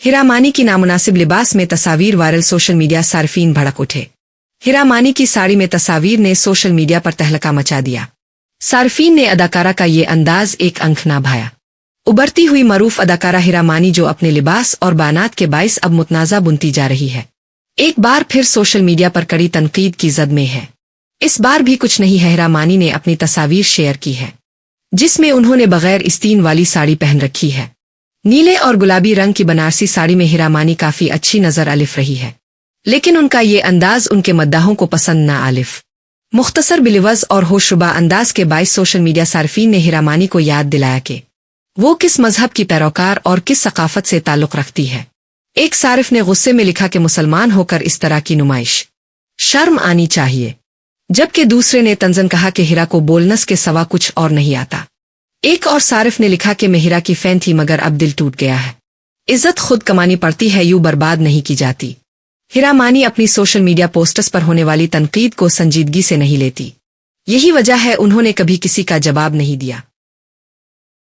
हिरामानी की नामुनासिब लिबास में तस्वीर वायरल, सोशल मीडिया सार्फिन भड़क उठे। हिरामानी की साड़ी में तस्वीर ने सोशल मीडिया पर तहलका मचा दिया। सार्फिन ने अदाकारा का ये अंदाज एक अंक ना भाया। उभरती हुई मरूफ अदाकारा हिरामानी जो अपने लिबास और बानात के बाइस अब मुतनाज़ा बुनती जा रही है, एक बार फिर सोशल मीडिया पर कड़ी तनकीद की जद में है। इस बार भी कुछ नहीं है, हिरामानी ने अपनी तस्वीर शेयर की है जिसमें उन्होंने बगैर इस्तीन वाली साड़ी पहन रखी है। नीले और गुलाबी रंग की बनारसी साड़ी में हिरामानी काफी अच्छी नजर आलिफ रही है, लेकिन उनका ये अंदाज उनके मद्दाहों को पसंद ना आलिफ। मुख्तसर बिलिवज और होशरुबा अंदाज के बाइस सोशल मीडिया सार्फिन ने हिरामानी को याद दिलाया कि वो किस मजहब की पैरोकार और किस सकाफत से ताल्लुक रखती है। एक सारिफ ने गुस्से में लिखा कि मुसलमान होकर इस तरह की नुमाइश, शर्म आनी चाहिए, जबकि दूसरे ने तंजन कहा कि हिरा को बोलनस के सवा कुछ और नहीं आता। एक और सारिफ ने लिखा कि मैं हिरा की फैन थी मगर अब दिल टूट गया है। इज्जत खुद कमानी पड़ती है, यूं बर्बाद नहीं की जाती। हिरामानी अपनी सोशल मीडिया पोस्ट्स पर होने वाली तनकीद को संजीदगी से नहीं लेती। यही वजह है उन्होंने कभी किसी का जवाब नहीं दिया।